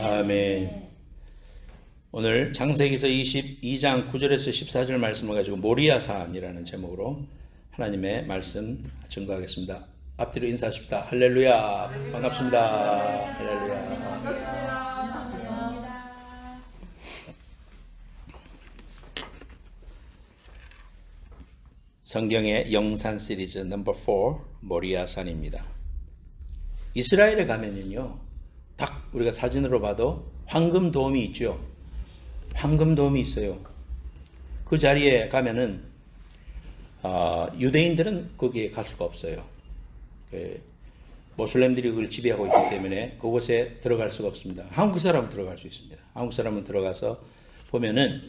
아멘. 오늘 창세기서 22장 9절에서 14절 말씀을 가지고 모리아산이라는 제목으로 하나님의 말씀 증거하겠습니다. 앞뒤로 인사하십시다. 할렐루야. 반갑습니다. 할렐루야. 성경의 영산 시리즈 넘버 4 모리아산입니다. 이스라엘에 가면은요, 딱 우리가 사진으로 봐도 황금돔이 있죠. 황금돔이 있어요. 그 자리에 가면은 유대인들은 거기에 갈 수가 없어요. 모슬렘들이 그걸 지배하고 있기 때문에 그곳에 들어갈 수가 없습니다. 한국 사람은 들어갈 수 있습니다. 한국 사람은 들어가서 보면은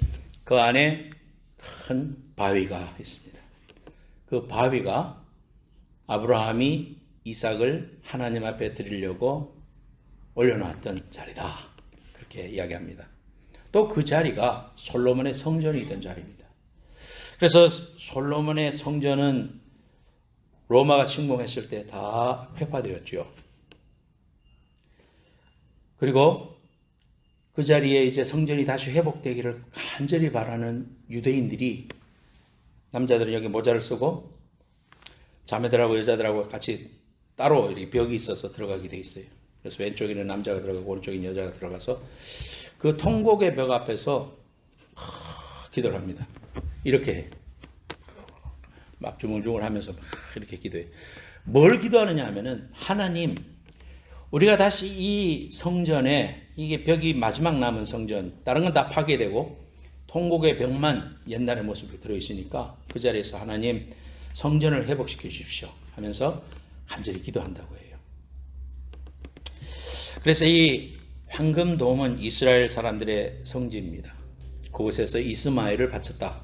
그 안에 큰 바위가 있습니다. 그 바위가 아브라함이 이삭을 하나님 앞에 드리려고 올려놨던 자리다. 그렇게 이야기합니다. 또 그 자리가 솔로몬의 성전이 있던 자리입니다. 그래서 솔로몬의 성전은 로마가 침공했을 때 다 회파되었죠. 그리고 그 자리에 이제 성전이 다시 회복되기를 간절히 바라는 유대인들이, 남자들은 여기 모자를 쓰고 자매들하고 여자들하고 같이 따로 이렇게 벽이 있어서 들어가게 돼 있어요. 그래서 왼쪽에는 남자가 들어가고 오른쪽에는 여자가 들어가서 그 통곡의 벽 앞에서 기도를 합니다. 이렇게 막 주물주물 하면서 막 이렇게 기도해요. 뭘 기도하느냐 하면은, 하나님, 우리가 다시 이 성전에, 이게 벽이 마지막 남은 성전, 다른 건 다 파괴되고 통곡의 벽만 옛날의 모습으로 들어있으니까 그 자리에서 하나님 성전을 회복시켜 주십시오 하면서 간절히 기도한다고 해요. 그래서 이 황금돔은 이스라엘 사람들의 성지입니다. 그곳에서 이스마엘을 바쳤다.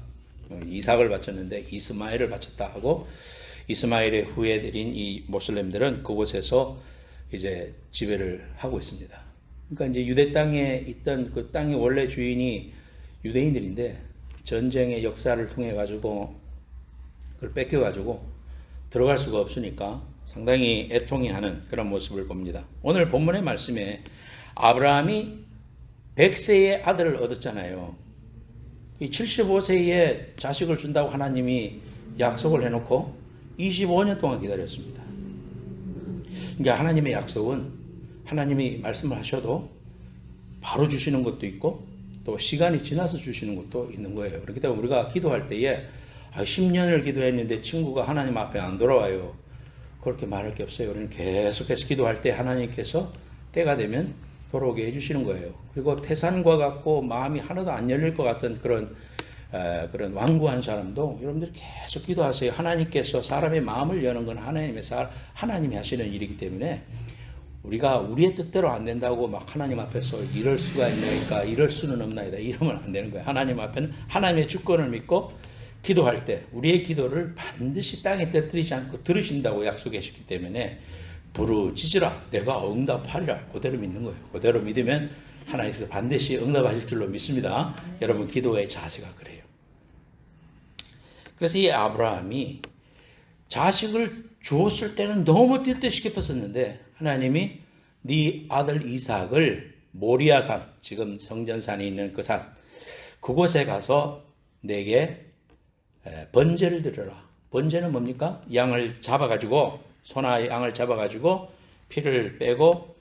이삭을 바쳤는데 이스마엘을 바쳤다 하고, 이스마엘의 후예들인 이 모슬렘들은 그곳에서 이제 지배를 하고 있습니다. 그러니까 이제 유대 땅에 있던 그 땅의 원래 주인이 유대인들인데 전쟁의 역사를 통해 가지고 그걸 뺏겨 가지고 들어갈 수가 없으니까 상당히 애통해하는 그런 모습을 봅니다. 오늘 본문의 말씀에 아브라함이 100세의 아들을 얻었잖아요. 75세에 자식을 준다고 하나님이 약속을 해놓고 25년 동안 기다렸습니다. 그러니까 하나님의 약속은 하나님이 말씀을 하셔도 바로 주시는 것도 있고 또 시간이 지나서 주시는 것도 있는 거예요. 그렇기 때문에 우리가 기도할 때에 10년을 기도했는데 친구가 하나님 앞에 안 돌아와요, 그렇게 말할 게 없어요. 우리는 계속해서 기도할 때 하나님께서 때가 되면 돌아오게 해주시는 거예요. 그리고 태산과 같고 마음이 하나도 안 열릴 것 같은 그런 완고한 사람도 여러분들이 계속 기도하세요. 하나님께서 사람의 마음을 여는 건 하나님이 하시는 일이기 때문에 우리가 우리의 뜻대로 안 된다고 막 하나님 앞에서 이럴 수가 있나이까, 이럴 수는 없나이다 이러면 안 되는 거예요. 하나님 앞에는 하나님의 주권을 믿고 기도할 때 우리의 기도를 반드시 땅에 떨어뜨리지 않고 들으신다고 약속하셨기 때문에 부르짖으라 내가 응답하리라 그대로 믿는 거예요. 그대로 믿으면 하나님께서 반드시 응답하실 줄로 믿습니다. 여러분 기도의 자세가 그래요. 그래서 이 아브라함이 자식을 주었을 때는 너무 뜻뜻이 깊었었는데 하나님이 네 아들 이삭을 모리아산, 지금 성전산이 있는 그 산, 그곳에 가서 내게 번제를 드려라. 번제는 뭡니까? 양을 잡아가지고, 소나 양을 잡아가지고 피를 빼고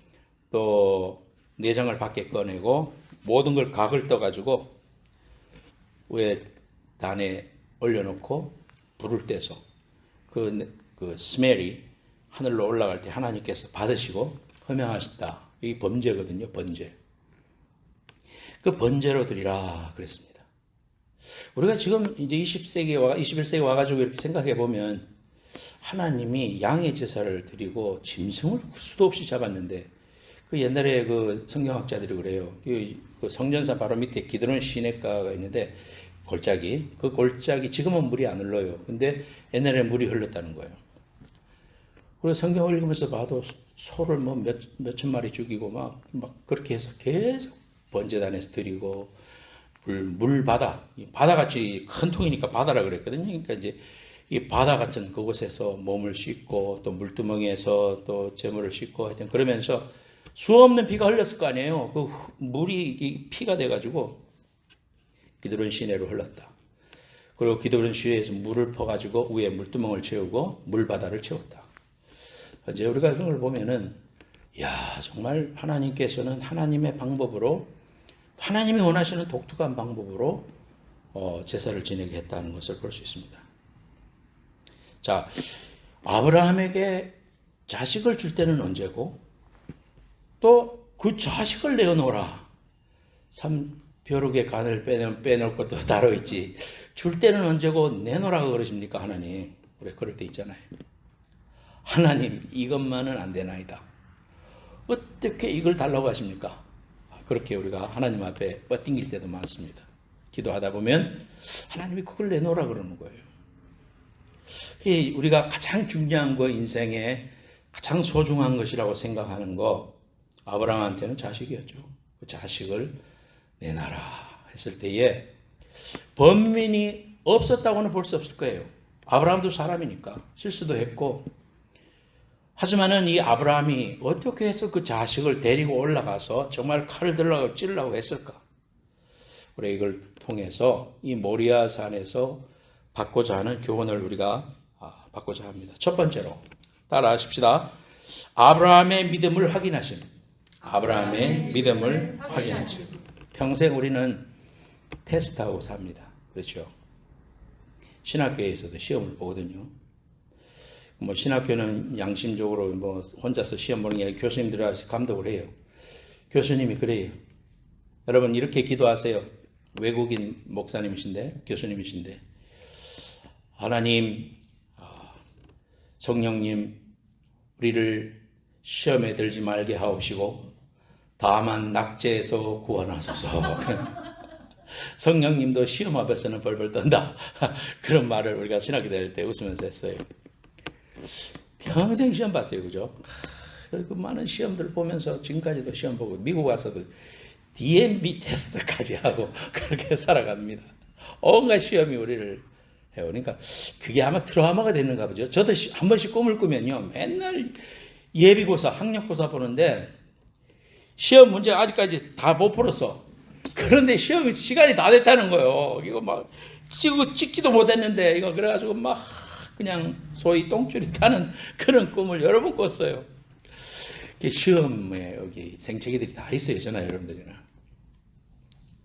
또 내장을 밖에 꺼내고 모든 걸 각을 떠가지고 위에 단에 올려놓고 불을 떼서 그 스멜이 하늘로 올라갈 때 하나님께서 받으시고 허명하셨다. 이 번제거든요. 번제. 그 번제로 드리라 그랬습니다. 우리가 지금 이제 21세기 와가지고 이렇게 생각해 보면 하나님이 양의 제사를 드리고 짐승을 수도 없이 잡았는데, 그 옛날에 그 성경학자들이 그래요. 그 성전산 바로 밑에 기드론 시내가가 있는데 그 골짜기 지금은 물이 안 흘러요. 근데 옛날에 물이 흘렀다는 거예요. 그리고 성경을 읽으면서 봐도 소를 뭐 몇천 마리 죽이고 막 그렇게 해서 계속 번제단에서 드리고, 바다같이 큰 통이니까 바다라 그랬거든요. 그러니까 이제 이 바다 같은 그곳에서 몸을 씻고 또 물두멍에서 또 재물을 씻고 하여튼 그러면서 수 없는 피가 흘렀을 거 아니에요. 그 물이 피가 돼가지고 기드론 시내로 흘렀다. 그리고 기드론 시내에서 물을 퍼가지고 위에 물두멍을 채우고 물바다를 채웠다. 이제 우리가 그런 걸 보면은, 야, 정말 하나님께서는 하나님의 방법으로, 하나님이 원하시는 독특한 방법으로 제사를 지내게 했다는 것을 볼 수 있습니다. 자, 아브라함에게 자식을 줄 때는 언제고, 또 그 자식을 내어놓으라. 벼룩의 간을 빼놓을 것도 다뤄있지. 줄 때는 언제고 내놓으라고 그러십니까, 하나님? 우리 그럴 때 있잖아요. 하나님, 이것만은 안 되나이다. 어떻게 이걸 달라고 하십니까? 그렇게 우리가 하나님 앞에 뻗ting길 때도 많습니다. 기도하다 보면 하나님이 그걸 내놓으라 그러는 거예요. 우리가 가장 중요한 거, 인생에 가장 소중한 것이라고 생각하는 거, 아브라함한테는 자식이었죠. 그 자식을 내놔라 했을 때에 번민이 없었다고는 볼 수 없을 거예요. 아브라함도 사람이니까 실수도 했고, 하지만은 이 아브라함이 어떻게 해서 그 자식을 데리고 올라가서 정말 칼을 들라고 찌르려고 했을까? 우리 이걸 통해서 이 모리아 산에서 받고자 하는 교훈을 우리가 받고자 합니다. 첫 번째로 따라 하십시다. 아브라함의 믿음을 확인하심. 아브라함의 믿음을 확인하심. 평생 우리는 테스트하고 삽니다. 그렇죠? 신학교에서도 시험을 보거든요. 뭐 신학교는 양심적으로 뭐 혼자서 시험 보는 게 아니라 교수님들이 와서 감독을 해요. 교수님이 그래요. 여러분 이렇게 기도하세요. 외국인 목사님이신데, 교수님이신데, 하나님, 성령님, 우리를 시험에 들지 말게 하옵시고 다만 낙제에서 구원하소서. 성령님도 시험 앞에서는 벌벌 떤다. 그런 말을 우리가 신학교 다닐 때 웃으면서 했어요. 평생 시험 봤어요. 그죠? 그 많은 시험들 보면서 지금까지도 시험 보고 미국 와서도 DMB 테스트까지 하고 그렇게 살아갑니다. 온갖 시험이 우리를 해요. 그러니까 그게 아마 트라우마가 되는가 보죠. 저도 한 번씩 꿈을 꾸면요. 맨날 예비고사, 학력고사 보는데 시험 문제 아직까지 다 못 풀었어. 그런데 시험 시간이 다 됐다는 거예요. 이거 막 찍지도 못했는데 이거 그래가지고 막 그냥 소위 똥줄이 타는 그런 꿈을 여러 번 꿨어요. 시험에 여기 생채기들이 다 있어야잖아요, 여러분들이나.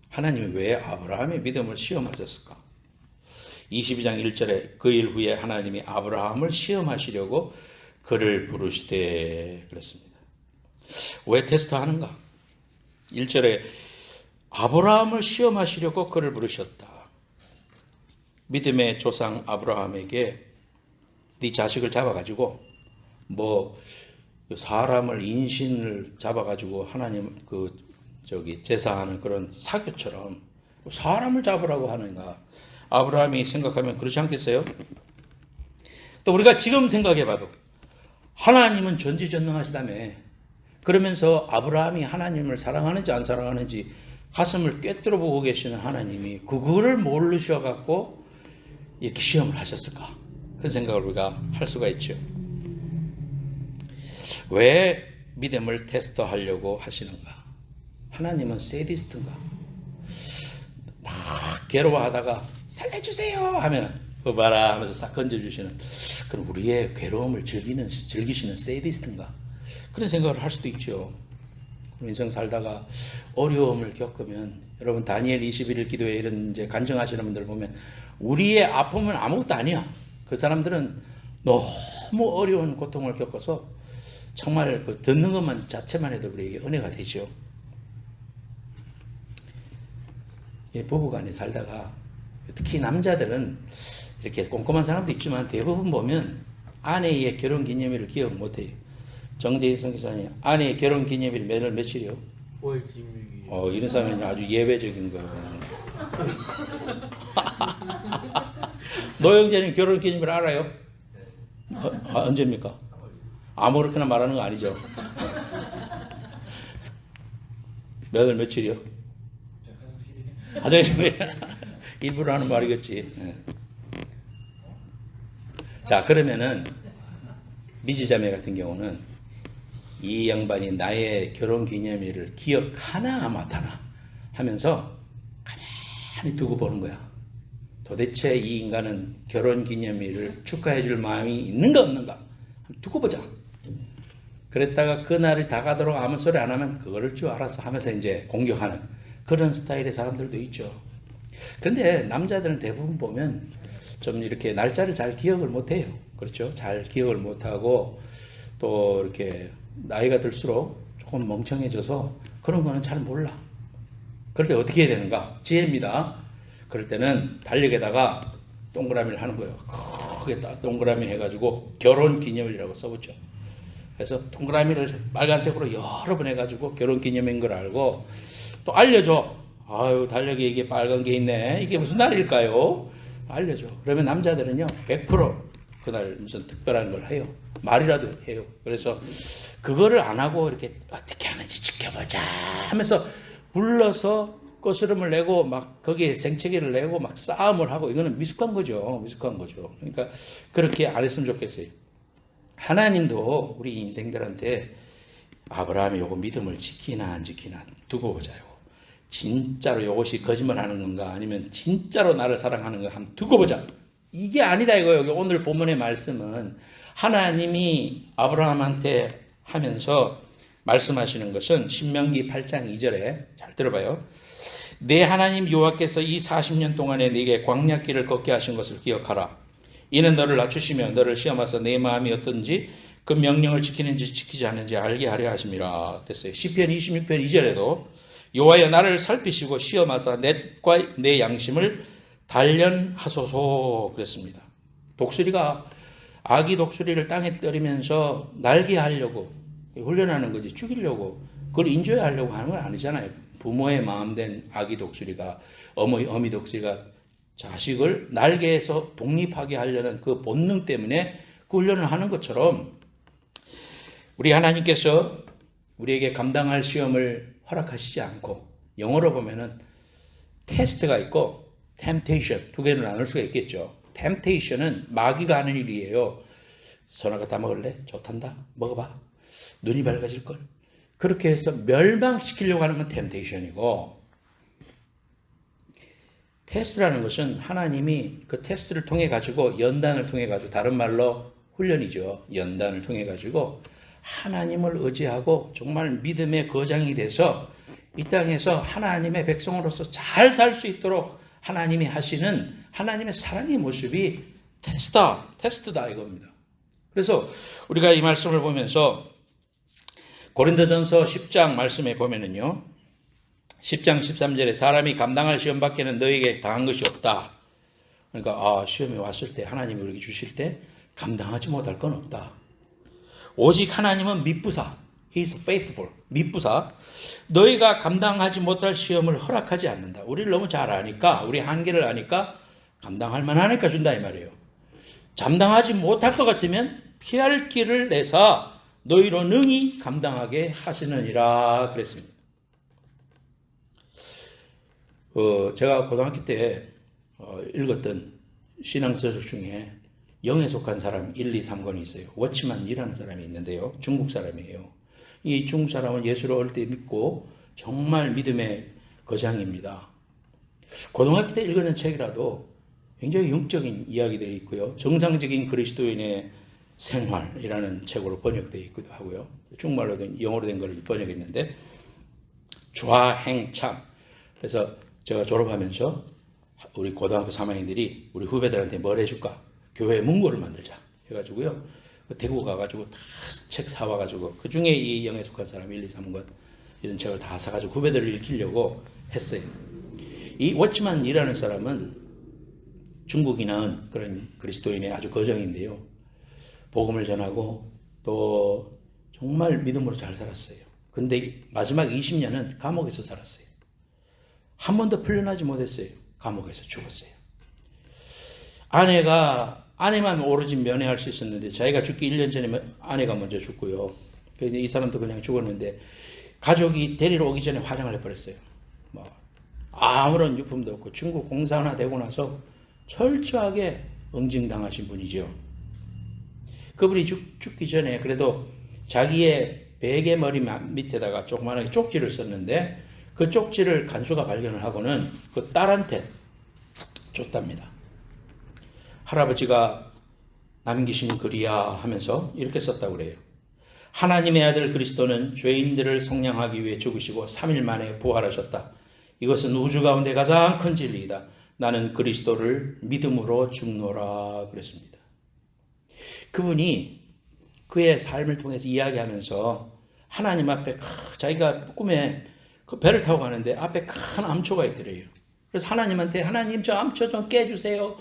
하나님이 왜 아브라함의 믿음을 시험하셨을까? 22장 1절에 그 일 후에 하나님이 아브라함을 시험하시려고 그를 부르시되 그랬습니다. 왜 테스트하는가? 1절에 아브라함을 시험하시려고 그를 부르셨다. 믿음의 조상 아브라함에게 네 자식을 잡아가지고 뭐 사람을 인신을 잡아가지고 하나님 제사하는 그런 사교처럼 사람을 잡으라고 하는가? 아브라함이 생각하면 그렇지 않겠어요? 또 우리가 지금 생각해봐도 하나님은 전지전능하시다며. 그러면서 아브라함이 하나님을 사랑하는지 안 사랑하는지 가슴을 꿰뚫어 보고 계시는 하나님이 그거를 모르셔갖고 이렇게 시험을 하셨을까? 그런 생각을 우리가 할 수가 있죠. 왜 믿음을 테스트하려고 하시는가? 하나님은 세디스트인가? 막 괴로워하다가 살려주세요 하면 그거 봐라 하면서 싹 건져주시는, 그럼 우리의 괴로움을 즐기시는 세디스트인가? 그런 생각을 할 수도 있죠. 인생 살다가 어려움을 겪으면, 여러분 다니엘 21일 기도에 이런 이제 간증하시는 분들 보면 우리의 아픔은 아무것도 아니야. 그 사람들은 너무 어려운 고통을 겪어서 정말 그 듣는 것만 자체만 해도 우리에게 은혜가 되죠. 부부간에 살다가 특히 남자들은 이렇게 꼼꼼한 사람도 있지만 대부분 보면 아내의 결혼기념일을 기억 못해요. 정재희 선교사님, 아내의 결혼기념일 매달 며칠이요? 5월 16일. 이런 사람은 아주 예외적인 거예요. 노영재님 결혼기념일 알아요? 언제입니까? 아무렇게나 말하는 거 아니죠? 매달 며칠이요? 화장실에 일부러 하는 말이겠지. 네. 자, 그러면은 미지자매 같은 경우는 이 양반이 나의 결혼기념일을 기억하나 마타나 하면서 가만히 두고 보는 거야. 도대체 이 인간은 결혼기념일을 축하해줄 마음이 있는가 없는가 두고 보자. 그랬다가 그날이 다가도록 아무 소리 안 하면 그거를 줄 알아서 하면서 이제 공격하는 그런 스타일의 사람들도 있죠. 그런데 남자들은 대부분 보면 좀 이렇게 날짜를 잘 기억을 못해요. 그렇죠? 잘 기억을 못하고 또 이렇게 나이가 들수록 조금 멍청해져서 그런 거는 잘 몰라. 그럴 때 어떻게 해야 되는가? 지혜입니다. 그럴 때는 달력에다가 동그라미를 하는 거예요. 크게 동그라미 해가지고 결혼기념일이라고 써붙여. 그래서 동그라미를 빨간색으로 여러 번 해가지고 결혼기념일인 걸 알고 또 알려줘. 아유, 달력에 이게 빨간 게 있네. 이게 무슨 날일까요? 알려줘. 그러면 남자들은요 100% 그날 무슨 특별한 걸 해요. 말이라도 해요. 그래서 그거를 안 하고 이렇게 어떻게 하는지 지켜보자 하면서 불러서 거스름을 내고 막 거기에 생채기를 내고 막 싸움을 하고 이거는 미숙한 거죠. 미숙한 거죠. 그러니까 그렇게 안 했으면 좋겠어요. 하나님도 우리 인생들한테 아브라함이 요거 믿음을 지키나 안 지키나 두고 보자요. 진짜로 이것이 거짓말하는 건가 아니면 진짜로 나를 사랑하는 건가 한번 두고 보자. 이게 아니다 이거예요. 여기 오늘 본문의 말씀은 하나님이 아브라함한테 하면서 말씀하시는 것은 신명기 8장 2절에 잘 들어봐요. 내 하나님 여호와께서 이 40년 동안에 네게 광야길을 걷게 하신 것을 기억하라. 이는 너를 낮추시며 너를 시험하사 내 마음이 어떤지 그 명령을 지키는지 지키지 않는지 알게 하려 하심이라 됐어요. 시편 26편 2절에도 여호와여 나를 살피시고 시험하사 내 뜻과 내 양심을 단련하소서 그랬습니다. 독수리가 아기 독수리를 땅에 떨이면서 날게 하려고 훈련하는 거지 죽이려고 그걸 인조하려고 하는 건 아니잖아요. 부모의 마음된 아기 독수리가 어미 독수리가 자식을 날개에서 독립하게 하려는 그 본능 때문에 그 훈련을 하는 것처럼 우리 하나님께서 우리에게 감당할 시험을 허락하시지 않고 영어로 보면은 테스트가 있고 temptation 두 개로 나눌 수가 있겠죠. temptation은 마귀가 하는 일이에요. 선아가 다 먹을래? 좋단다. 먹어봐. 눈이 밝아질걸. 그렇게 해서 멸망시키려고 하는 건 temptation이고 테스트라는 것은 하나님이 그 테스트를 통해 가지고 연단을 통해 가지고 다른 말로 훈련이죠. 연단을 통해 가지고 하나님을 의지하고 정말 믿음의 거장이 돼서 이 땅에서 하나님의 백성으로서 잘 살 수 있도록 하나님이 하시는 하나님의 사랑의 모습이 테스트다 이겁니다. 그래서 우리가 이 말씀을 보면서 고린도전서 10장 말씀에 보면은요. 10장 13절에 사람이 감당할 시험 밖에는 너에게 당한 것이 없다. 그러니까 시험이 왔을 때 하나님이 우리에게 주실 때 감당하지 못할 건 없다. 오직 하나님은 미쁘사 He is faithful. 미쁘사 너희가 감당하지 못할 시험을 허락하지 않는다. 우리를 너무 잘 아니까 우리 한계를 아니까 감당할 만하니까 준다 이 말이에요. 감당하지 못할 것 같으면 피할 길을 내사 너희로 능히 감당하게 하시느니라 그랬습니다. 제가 고등학교 때 읽었던 신앙서적 중에 영에 속한 사람 1, 2, 3권이 있어요. 워치만이라는 사람이 있는데요. 중국 사람이에요. 이 중국 사람은 예수를 어릴 때 믿고 정말 믿음의 거장입니다. 고등학교 때 읽었는 책이라도 굉장히 영적인 이야기들이 있고요. 정상적인 그리스도인의 생활이라는 책으로 번역되어 있기도 하고요. 중국말로 된 영어로 된 걸 번역했는데 좌행참. 그래서 제가 졸업하면서 우리 고등학교 3학년들이 우리 후배들한테 뭘 해줄까? 교회 문고를 만들자 해가지고요. 대구 가가지고 다 책 사와가지고 그 중에 이 영에 속한 사람 1, 2, 3권 이런 책을 다 사가지고 후배들을 읽히려고 했어요. 이 워치만이라는 사람은 중국이 낳은 그런 그리스도인의 아주 거정인데요. 복음을 전하고 또 정말 믿음으로 잘 살았어요. 근데 마지막 20년은 감옥에서 살았어요. 한 번도 풀려나지 못했어요. 감옥에서 죽었어요. 아내만 오로지 면회할 수 있었는데 자기가 죽기 1년 전에 아내가 먼저 죽고요. 그래서 이 사람도 그냥 죽었는데 가족이 데리러 오기 전에 화장을 해버렸어요. 아무런 유품도 없고 중국 공산화 되고 나서 철저하게 응징당하신 분이죠. 그분이 죽기 전에 그래도 자기의 베개 머리 밑에다가 조그마하게 쪽지를 썼는데 그 쪽지를 간수가 발견을 하고는 그 딸한테 줬답니다. 할아버지가 남기신 글이야 하면서 이렇게 썼다고 그래요. 하나님의 아들 그리스도는 죄인들을 속량하기 위해 죽으시고 3일 만에 부활하셨다. 이것은 우주 가운데 가장 큰 진리이다. 나는 그리스도를 믿음으로 죽노라 그랬습니다. 그분이 그의 삶을 통해서 이야기하면서 하나님 앞에 자기가 꿈에 그 배를 타고 가는데 앞에 큰 암초가 있더래요. 그래서 하나님한테 하나님 저 암초 좀 깨주세요.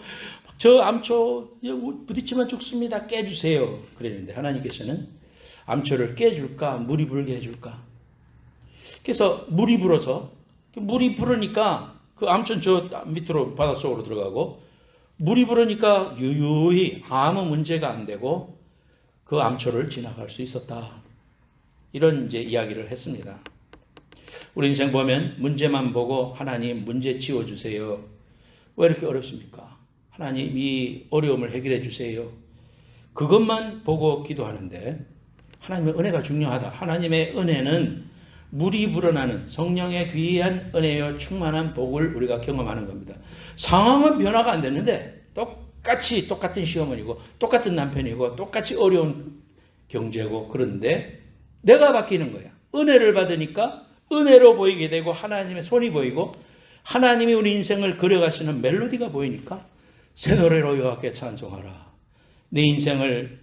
저 암초 부딪히면 죽습니다. 깨주세요. 그랬는데 하나님께서는 암초를 깨줄까 물이 불게 해줄까. 그래서 물이 불으니까 그 암초는 저 밑으로 바닷속으로 들어가고 물이 불으니까 유유히 아무 문제가 안 되고 그 암초를 지나갈 수 있었다. 이런 이제 이야기를 했습니다. 우리 인생 보면 문제만 보고 하나님 문제 지워주세요. 왜 이렇게 어렵습니까? 하나님 이 어려움을 해결해 주세요. 그것만 보고 기도하는데 하나님의 은혜가 중요하다. 하나님의 은혜는 물이 불어나는 성령의 귀한 은혜요 충만한 복을 우리가 경험하는 겁니다. 상황은 변화가 안 됐는데 똑같이 똑같은 시어머니고 똑같은 남편이고 똑같이 어려운 경제고 그런데 내가 바뀌는 거야. 은혜를 받으니까 은혜로 보이게 되고 하나님의 손이 보이고 하나님이 우리 인생을 그려가시는 멜로디가 보이니까 새 노래로 여호와께 찬송하라. 내 인생을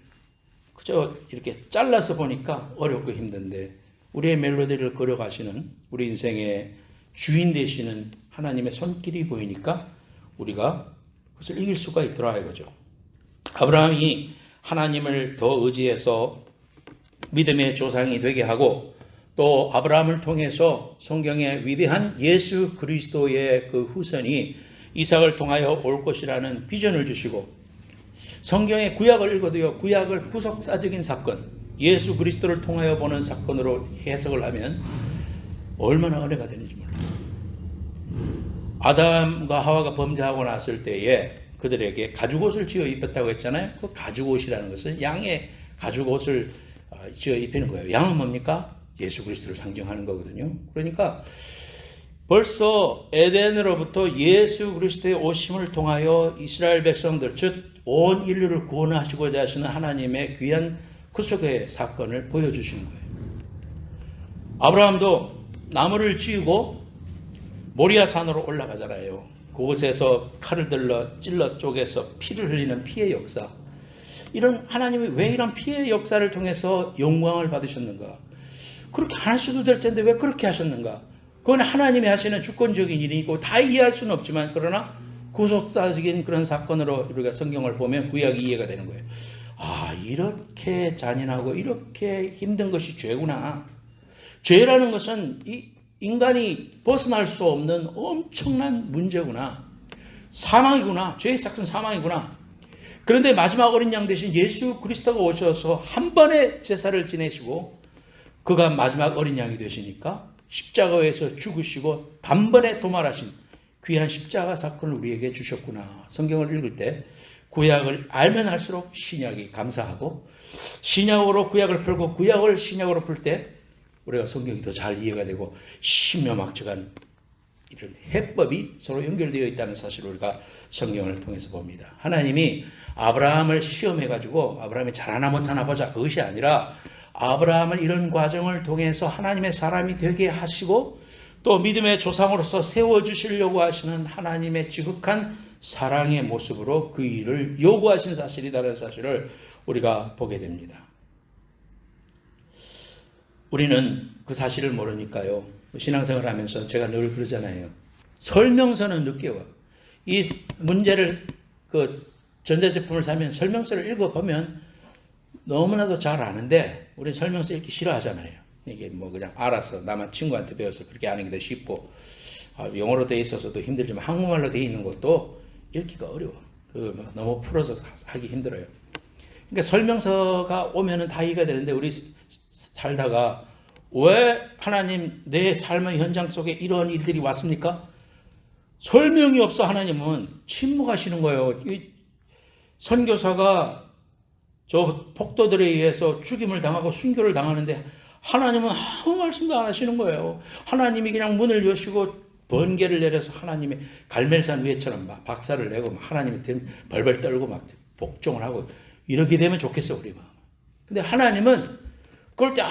그저 이렇게 잘라서 보니까 어렵고 힘든데 우리의 멜로디를 그려가시는 우리 인생의 주인 되시는 하나님의 손길이 보이니까 우리가 그것을 이길 수가 있더라 이거죠. 아브라함이 하나님을 더 의지해서 믿음의 조상이 되게 하고 또 아브라함을 통해서 성경의 위대한 예수 그리스도의 그 후손이 이삭을 통하여 올 것이라는 비전을 주시고 성경의 구약을 읽어도요. 구약을 구속사적인 사건 예수 그리스도를 통하여 보는 사건으로 해석을 하면 얼마나 은혜가 되는지 몰라요. 아담과 하와가 범죄하고 났을 때에 그들에게 가죽옷을 지어 입혔다고 했잖아요. 그 가죽옷이라는 것은 양의 가죽옷을 지어 입히는 거예요. 양은 뭡니까? 예수 그리스도를 상징하는 거거든요. 그러니까 벌써 에덴으로부터 예수 그리스도의 오심을 통하여 이스라엘 백성들 즉 온 인류를 구원하시고자 하시는 하나님의 귀한 구속의 사건을 보여주시는 거예요. 아브라함도 나무를 지우고 모리아 산으로 올라가잖아요. 그곳에서 칼을 들러 찔러 쪼개서 피를 흘리는 피의 역사. 이런 하나님이 왜 이런 피의 역사를 통해서 영광을 받으셨는가? 그렇게 안 하셔도 될 텐데 왜 그렇게 하셨는가? 그건 하나님이 하시는 주권적인 일이고 다 이해할 수는 없지만 그러나 구속사적인 그런 사건으로 우리가 성경을 보면 구약이 이해가 되는 거예요. 아, 이렇게 잔인하고 이렇게 힘든 것이 죄구나. 죄라는 것은 이 인간이 벗어날 수 없는 엄청난 문제구나. 사망이구나. 죄의 삭은 사망이구나. 그런데 마지막 어린 양 대신 예수 그리스도가 오셔서 한 번의 제사를 지내시고 그가 마지막 어린 양이 되시니까 십자가에서 죽으시고 단번에 도말하신 귀한 십자가 사건을 우리에게 주셨구나. 성경을 읽을 때 구약을 알면 할수록 신약이 감사하고 신약으로 구약을 풀고 구약을 신약으로 풀 때 우리가 성경이 더 잘 이해가 되고 신묘막측한 이런 해법이 서로 연결되어 있다는 사실을 우리가 성경을 통해서 봅니다. 하나님이 아브라함을 시험해가지고 아브라함이 잘하나 못하나 보자 그것이 아니라 아브라함을 이런 과정을 통해서 하나님의 사람이 되게 하시고 또 믿음의 조상으로서 세워주시려고 하시는 하나님의 지극한 사랑의 모습으로 그 일을 요구하신 사실이라는 사실을 우리가 보게 됩니다. 우리는 그 사실을 모르니까요. 신앙생활을 하면서 제가 늘 그러잖아요. 설명서는 늦게 와. 이 문제를 전자제품을 사면 설명서를 읽어보면 너무나도 잘 아는데 우리 설명서 읽기 싫어하잖아요. 이게 뭐 그냥 알아서 나만 친구한테 배워서 그렇게 하는 게 더 쉽고 영어로 돼 있어서도 힘들지만 한국말로 돼 있는 것도 읽기가 어려워. 너무 풀어서 하기 힘들어요. 그러니까 설명서가 오면은 다 이해가 되는데 우리 살다가 왜 하나님 내 삶의 현장 속에 이런 일들이 왔습니까? 설명이 없어. 하나님은 침묵하시는 거예요. 이 선교사가 저 폭도들에 의해서 죽임을 당하고 순교를 당하는데 하나님은 아무 말씀도 안 하시는 거예요. 하나님이 그냥 문을 여시고 번개를 내려서 하나님의 갈멜산 위에처럼 막 박살을 내고 막 하나님이 벌벌 떨고 막 복종을 하고 이렇게 되면 좋겠어 우리 마음. 근데 하나님은 그럴 때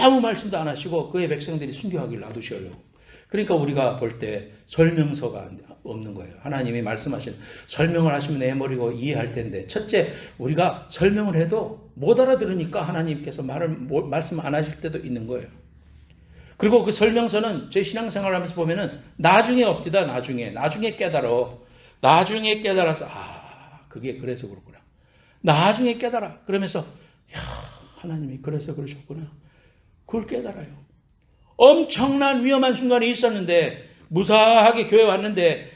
아무 말씀도 안 하시고 그의 백성들이 순교하기를 놔두셔요. 그러니까 우리가 볼 때 설명서가 없는 거예요. 하나님이 말씀하신 설명을 하시면 내버리고 이해할 텐데 첫째 우리가 설명을 해도 못 알아들으니까 하나님께서 말씀 안 하실 때도 있는 거예요. 그리고 그 설명서는 제 신앙생활을 하면서 보면은 나중에 옵니다. 나중에 깨달아서 그게 그래서 그렇구나. 나중에 깨달아. 그러면서 하나님이 그래서 그러셨구나. 그걸 깨달아요. 엄청난 위험한 순간이 있었는데 무사하게 교회 왔는데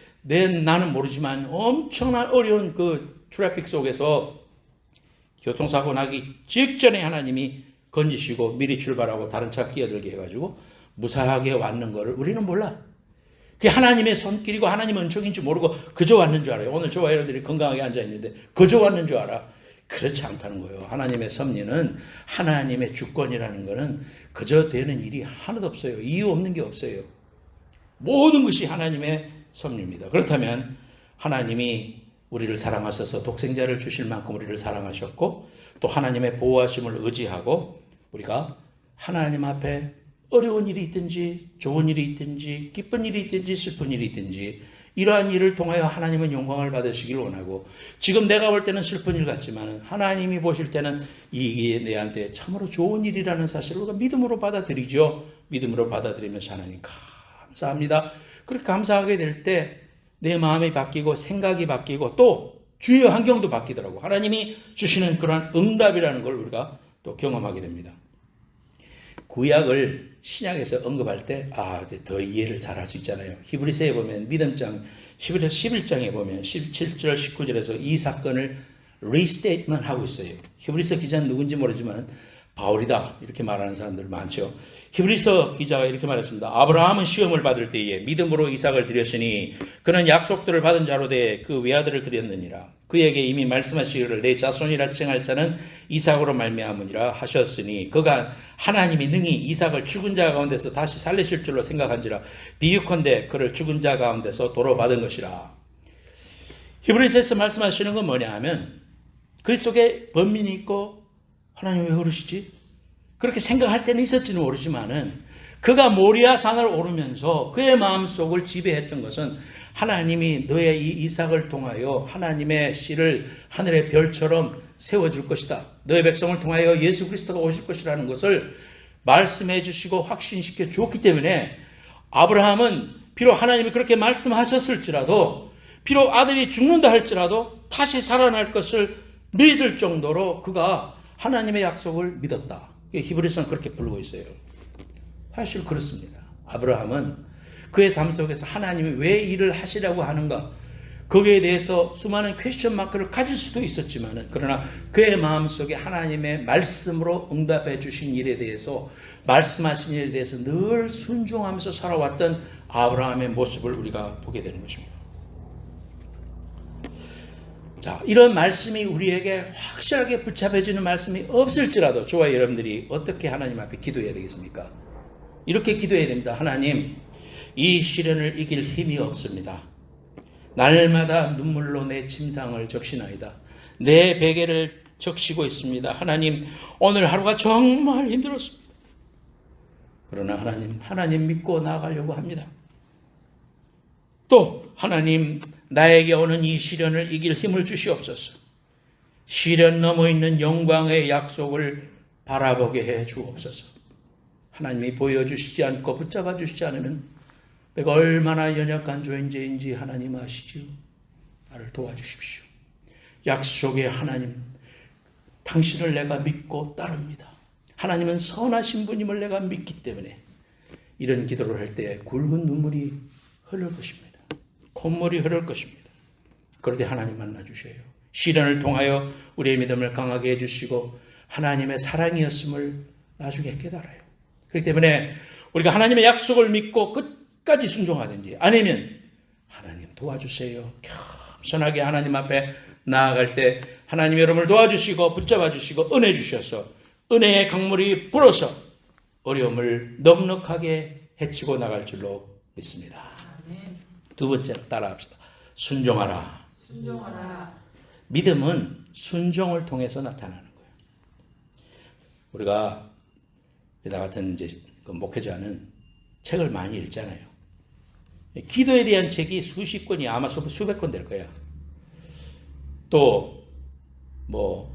나는 모르지만 엄청난 어려운 그 트래픽 속에서 교통사고 나기 직전에 하나님이 건지시고 미리 출발하고 다른 차 끼어들게 해가지고 무사하게 왔는 거를 우리는 몰라. 그게 하나님의 손길이고 하나님의 은총인지 모르고 그저 왔는 줄 알아요. 오늘 저와 여러분들이 건강하게 앉아있는데 그저 왔는 줄 알아. 그렇지 않다는 거예요. 하나님의 섭리는 하나님의 주권이라는 것은 그저 되는 일이 하나도 없어요. 이유 없는 게 없어요. 모든 것이 하나님의 섭리입니다. 그렇다면 하나님이 우리를 사랑하셔서 독생자를 주실 만큼 우리를 사랑하셨고 또 하나님의 보호하심을 의지하고 우리가 하나님 앞에 어려운 일이 있든지 좋은 일이 있든지 기쁜 일이 있든지 슬픈 일이 있든지 이러한 일을 통하여 하나님은 영광을 받으시길 원하고 지금 내가 볼 때는 슬픈 일 같지만 하나님이 보실 때는 이게 내한테 참으로 좋은 일이라는 사실을 우리가 믿음으로 받아들이죠. 믿음으로 받아들이면서 하나님 감사합니다. 그렇게 감사하게 될 때 내 마음이 바뀌고 생각이 바뀌고 또 주위의 환경도 바뀌더라고. 하나님이 주시는 그러한 응답이라는 걸 우리가 또 경험하게 됩니다. 구약을 신약에서 언급할 때 이제 더 이해를 잘할 수 있잖아요. 히브리서에 보면 믿음장 11장에 보면 17절 19절에서 이 사건을 리스테이트먼트 하고 있어요. 히브리서 기자는 누군지 모르지만 바울이다 이렇게 말하는 사람들 많죠. 히브리서 기자가 이렇게 말했습니다. 아브라함은 시험을 받을 때에 믿음으로 이삭을 드렸으니 그는 약속들을 받은 자로 돼 그 외아들을 드렸느니라. 그에게 이미 말씀하시기를 내 자손이라 칭할 자는 이삭으로 말미암으니라 하셨으니 그가 하나님이 능히 이삭을 죽은 자 가운데서 다시 살리실 줄로 생각한지라 비유컨대 그를 죽은 자 가운데서 도로 받은 것이라. 히브리서에서 말씀하시는 건 뭐냐 하면 그 속에 번민이 있고 하나님 왜 그러시지? 그렇게 생각할 때는 있었지는 모르지만은 그가 모리아 산을 오르면서 그의 마음속을 지배했던 것은 하나님이 너의 이 이삭을 통하여 하나님의 씨를 하늘의 별처럼 세워줄 것이다. 너의 백성을 통하여 예수 그리스도가 오실 것이라는 것을 말씀해 주시고 확신시켜 주었기 때문에 아브라함은 비록 하나님이 그렇게 말씀하셨을지라도 비록 아들이 죽는다 할지라도 다시 살아날 것을 믿을 정도로 그가 하나님의 약속을 믿었다. 히브리서는 그렇게 부르고 있어요. 사실 그렇습니다. 아브라함은 그의 삶 속에서 하나님이 왜 일을 하시라고 하는가 거기에 대해서 수많은 퀘스천 마크를 가질 수도 있었지만 그러나 그의 마음속에 하나님의 말씀으로 응답해 주신 일에 대해서 말씀하신 일에 대해서 늘 순종하면서 살아왔던 아브라함의 모습을 우리가 보게 되는 것입니다. 자, 이런 말씀이 우리에게 확실하게 붙잡혀지는 말씀이 없을지라도 저와 여러분들이 어떻게 하나님 앞에 기도해야 되겠습니까? 이렇게 기도해야 됩니다. 하나님, 이 시련을 이길 힘이 없습니다. 날마다 눈물로 내 침상을 적시나이다. 내 베개를 적시고 있습니다. 하나님, 오늘 하루가 정말 힘들었습니다. 그러나 하나님 믿고 나아가려고 합니다. 또 하나님, 나에게 오는 이 시련을 이길 힘을 주시옵소서. 시련 넘어 있는 영광의 약속을 바라보게 해 주옵소서. 하나님이 보여주시지 않고 붙잡아 주시지 않으면 내가 얼마나 연약한 존재인지 하나님 아시지요. 나를 도와주십시오. 약속의 하나님, 당신을 내가 믿고 따릅니다. 하나님은 선하신 분임을 내가 믿기 때문에 이런 기도를 할 때 굵은 눈물이 흐를 것입니다. 콧물이 흐를 것입니다. 그런데 하나님 만나주셔요. 시련을 통하여 우리의 믿음을 강하게 해주시고 하나님의 사랑이었음을 나중에 깨달아요. 그렇기 때문에 우리가 하나님의 약속을 믿고 끝까지 순종하든지 아니면 하나님 도와주세요. 겸손하게 하나님 앞에 나아갈 때 하나님 여러분을 도와주시고 붙잡아 주시고 은혜 주셔서 은혜의 강물이 불어서 어려움을 넉넉하게 헤치고 나갈 줄로 믿습니다. 두 번째로 따라합시다. 순종하라. 순종하라. 믿음은 순종을 통해서 나타나는 거예요. 우리가 나 같은 이제 그 목회자는 책을 많이 읽잖아요. 기도에 대한 책이 수십 권이 아마 수백 권 될 거야. 또 뭐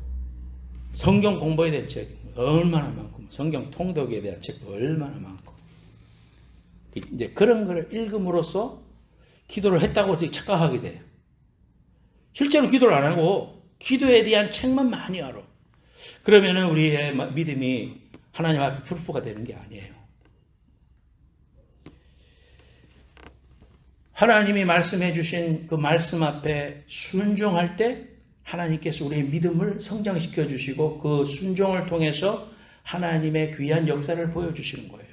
성경 공부에 대한 책 얼마나 많고, 성경 통독에 대한 책도 얼마나 많고, 이제 그런 걸 읽음으로써 기도를 했다고 착각하게 돼요. 실제로 기도를 안 하고 기도에 대한 책만 많이 알아. 그러면은 우리의 믿음이 하나님 앞에 풀포가 되는 게 아니에요. 하나님이 말씀해 주신 그 말씀 앞에 순종할 때 하나님께서 우리의 믿음을 성장시켜 주시고 그 순종을 통해서 하나님의 귀한 역사를 보여주시는 거예요.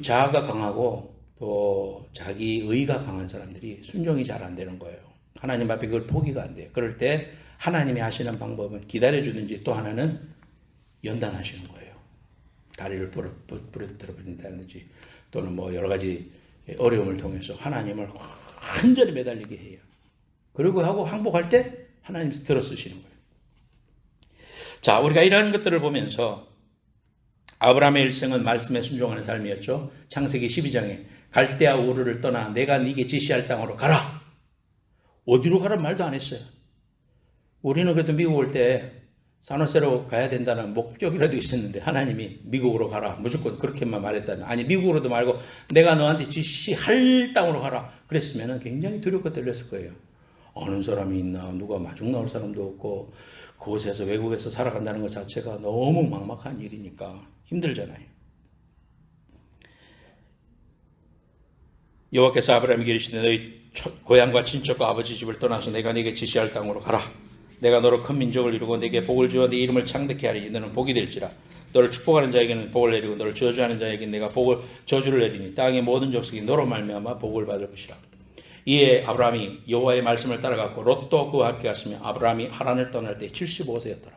자아가 강하고 또 자기 의가 강한 사람들이 순종이 잘 안 되는 거예요. 하나님 앞에 그걸 포기가 안 돼요. 그럴 때 하나님이 하시는 방법은 기다려주든지 또 하나는 연단하시는 거예요. 다리를 부러뜨려 버린다든지 또는 뭐 여러 가지 어려움을 통해서 하나님을 완전히 매달리게 해요. 그리고 하고 항복할 때 하나님이 들어 쓰시는 거예요. 자, 우리가 이러한 것들을 보면서 아브라함의 일생은 말씀에 순종하는 삶이었죠. 창세기 12장에 갈대아 우르를 떠나 내가 네게 지시할 땅으로 가라. 어디로 가란 말도 안 했어요. 우리는 그래도 미국 올 때 산호세로 가야 된다는 목적이라도 있었는데 하나님이 미국으로 가라. 무조건 그렇게만 말했다면, 아니 미국으로도 말고 내가 너한테 지시할 땅으로 가라. 그랬으면 굉장히 두렵고 떨렸을 거예요. 아는 사람이 있나, 누가 마중 나올 사람도 없고 그곳에서 외국에서 살아간다는 것 자체가 너무 막막한 일이니까 힘들잖아요. 여호와께서 아브라함에게 이르시되 너희 고향과 친척과 아버지 집을 떠나서 내가 네게 지시할 땅으로 가라. 내가 너로 큰 민족을 이루고 네게 복을 주어 네 이름을 창대케 하리니 너는 복이 될지라. 너를 축복하는 자에게는 복을 내리고 너를 저주하는 자에게는 내가 저주를 내리니 땅의 모든 족속이 너로 말미암아 복을 받을 것이라. 이에 아브라함이 여호와의 말씀을 따라갔고 롯도 그와 함께 갔으며 아브라함이 하란을 떠날 때 75세였더라.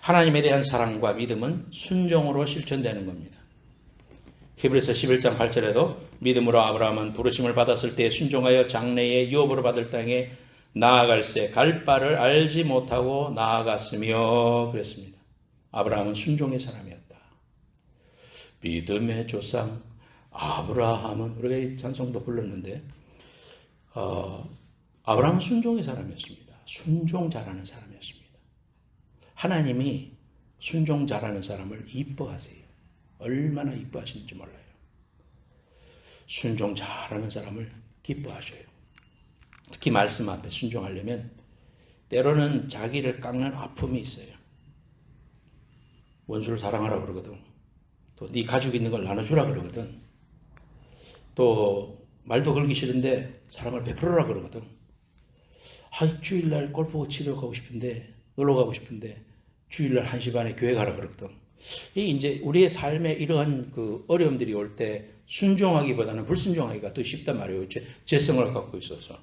하나님에 대한 사랑과 믿음은 순종으로 실천되는 겁니다. 히브리서 11장 8절에도 믿음으로 아브라함은 부르심을 받았을 때 순종하여 장래의 유업으로 받을 땅에 나아갈새 갈 바를 알지 못하고 나아갔으며 그랬습니다. 아브라함은 순종의 사람이었다. 믿음의 조상 아브라함은, 우리가 이 찬송도 불렀는데 아브라함은 순종의 사람이었습니다. 순종 잘하는 사람이었습니다. 하나님이 순종 잘하는 사람을 이뻐하세요. 얼마나 이뻐하시는지 몰라요. 순종 잘하는 사람을 기뻐하셔요. 특히 말씀 앞에 순종하려면 때로는 자기를 깎는 아픔이 있어요. 원수를 사랑하라 그러거든. 또 네 가지고 있는 걸 나눠주라 그러거든. 또 말도 걸기 싫은데 사랑을 베풀어라 그러거든. 주일날 골프 치러 가고 싶은데, 놀러 가고 싶은데 주일날 1시 반에 교회 가라 그러거든. 이 이제 우리의 삶에 이러한 그 어려움들이 올 때 순종하기보다는 불순종하기가 더 쉽단 말이에요. 죄성을 갖고 있어서.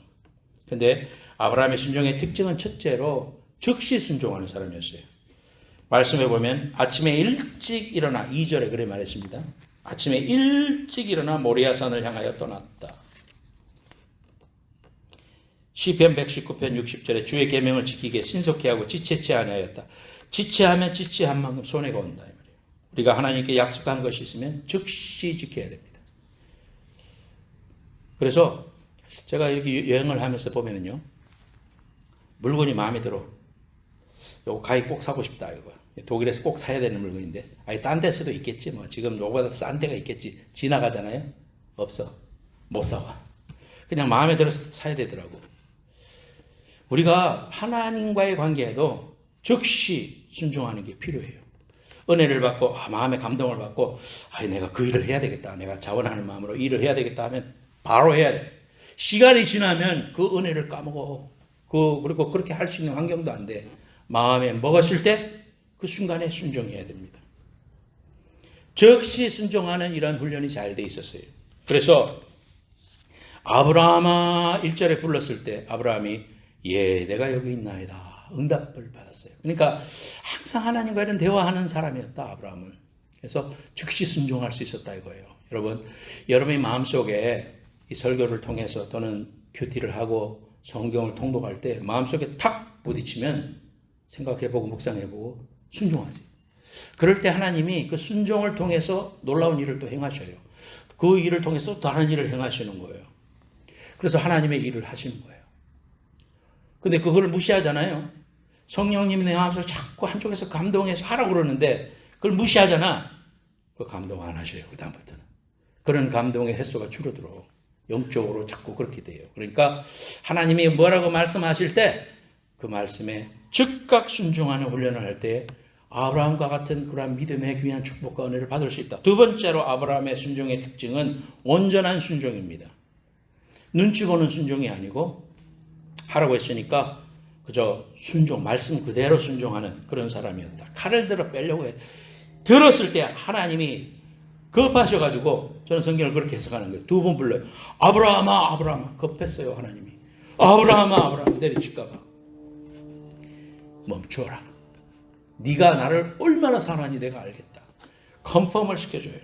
근데 아브라함의 순종의 특징은 첫째로 즉시 순종하는 사람이었어요. 말씀해 보면 아침에 일찍 일어나, 2절에 그래 말했습니다. 아침에 일찍 일어나 모리아산을 향하여 떠났다. 시편 119편 60절에 주의 계명을 지키게 신속히 하고 지체치 아니하였다. 지체하면 지체한 만큼 손해가 온다. 이 말이에요. 우리가 하나님께 약속한 것이 있으면 즉시 지켜야 됩니다. 그래서 제가 이렇게 여행을 하면서 보면은요, 물건이 마음에 들어. 요거 가위 꼭 사고 싶다, 이거. 독일에서 꼭 사야 되는 물건인데, 아니, 딴 데서도 있겠지, 뭐. 지금 요거보다 싼 데가 있겠지. 지나가잖아요? 없어. 못 사와. 그냥 마음에 들어서 사야 되더라고. 우리가 하나님과의 관계에도 즉시 순종하는 게 필요해요. 은혜를 받고, 마음의 감동을 받고, 내가 그 일을 해야 되겠다. 내가 자원하는 마음으로 일을 해야 되겠다 하면 바로 해야 돼. 시간이 지나면 그 은혜를 까먹어. 그리고 그렇게 할 수 있는 환경도 안 돼. 마음에 먹었을 때 그 순간에 순종해야 됩니다. 즉시 순종하는 이런 훈련이 잘 돼 있었어요. 그래서 아브라함아 1절에 불렀을 때 아브라함이 예, 내가 여기 있나이다. 응답을 받았어요. 그러니까 항상 하나님과 이런 대화하는 사람이었다, 아브라함은. 그래서 즉시 순종할 수 있었다 이거예요. 여러분, 여러분의 마음속에 이 설교를 통해서 또는 큐티를 하고 성경을 통독할 때 마음속에 탁 부딪히면 생각해보고 묵상해보고 순종하지. 그럴 때 하나님이 그 순종을 통해서 놀라운 일을 또 행하셔요. 그 일을 통해서 또 다른 일을 행하시는 거예요. 그래서 하나님의 일을 하시는 거예요. 근데 그걸 무시하잖아요. 성령님이 내 마음속에 자꾸 한쪽에서 감동해서 하라고 그러는데 그걸 무시하잖아. 그 감동 안 하셔요. 그 다음부터는. 그런 감동의 횟수가 줄어들어. 영적으로 자꾸 그렇게 돼요. 그러니까 하나님이 뭐라고 말씀하실 때 그 말씀에 즉각 순종하는 훈련을 할 때 아브라함과 같은 그러한 믿음의 귀한 축복과 은혜를 받을 수 있다. 두 번째로 아브라함의 순종의 특징은 온전한 순종입니다. 눈치 보는 순종이 아니고 하라고 했으니까 그저 순종, 말씀 그대로 순종하는 그런 사람이었다. 칼을 들어 빼려고 해. 들었을 때 하나님이 급하셔가지고 저는 성경을 그렇게 해석하는 거예요. 두 번 불러요. 아브라함아, 아브라함아. 급했어요, 하나님이. 아브라함아, 아브라함. 내리칠까봐. 멈춰라. 네가 나를 얼마나 사랑하는지 내가 알겠다. 컨펌을 시켜줘요.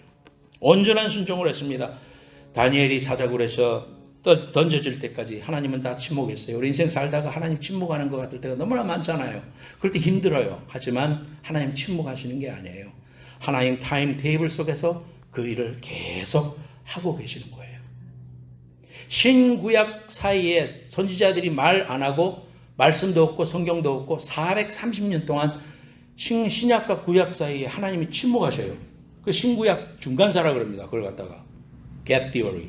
온전한 순종을 했습니다. 다니엘이 사자굴에서 던져질 때까지 하나님은 다 침묵했어요. 우리 인생 살다가 하나님 침묵하는 것 같을 때가 너무나 많잖아요. 그럴 때 힘들어요. 하지만 하나님 침묵하시는 게 아니에요. 하나님 타임 테이블 속에서 그 일을 계속 하고 계시는 거예요. 신구약 사이에 선지자들이 말 안 하고 말씀도 없고 성경도 없고 430년 동안 신약과 구약 사이에 하나님이 침묵하셔요. 그 신구약 중간사라 그럽니다. 그걸 갖다가 gap theory.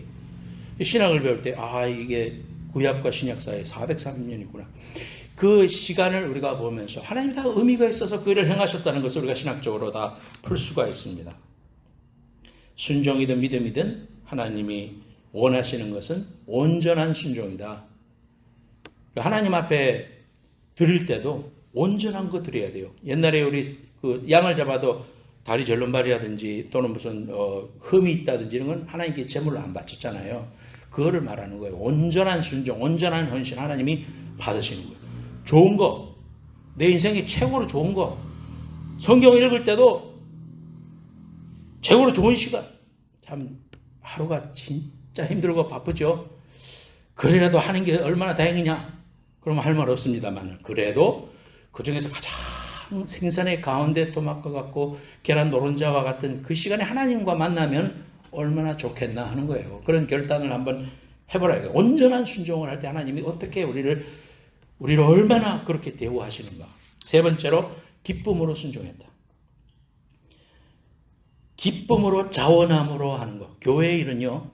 신학을 배울 때 이게 구약과 신약 사이에 430년이구나. 그 시간을 우리가 보면서 하나님이 다 의미가 있어서 그 일을 행하셨다는 것을 우리가 신학적으로 다 풀 수가 있습니다. 순종이든 믿음이든 하나님이 원하시는 것은 온전한 순종이다. 하나님 앞에 드릴 때도 온전한 거 드려야 돼요. 옛날에 우리 그 양을 잡아도 다리 절름발이라든지 또는 무슨 흠이 있다든지 이런 건 하나님께 제물을 안 바쳤잖아요. 그거를 말하는 거예요. 온전한 순종, 온전한 헌신 하나님이 받으시는 거예요. 좋은 거, 내 인생에 최고로 좋은 거, 성경 읽을 때도 최고로 좋은 시간. 참 하루가 진짜 힘들고 바쁘죠. 그래라도 하는 게 얼마나 다행이냐? 그러면 할 말 없습니다만 그래도 그 중에서 가장 생선의 가운데 토막과 같고 계란 노른자와 같은 그 시간에 하나님과 만나면 얼마나 좋겠나 하는 거예요. 그런 결단을 한번 해보라. 온전한 순종을 할 때 하나님이 어떻게 우리를 얼마나 그렇게 대우하시는가. 세 번째로 기쁨으로 순종했다. 기쁨으로 자원함으로 하는 거. 교회 일은요.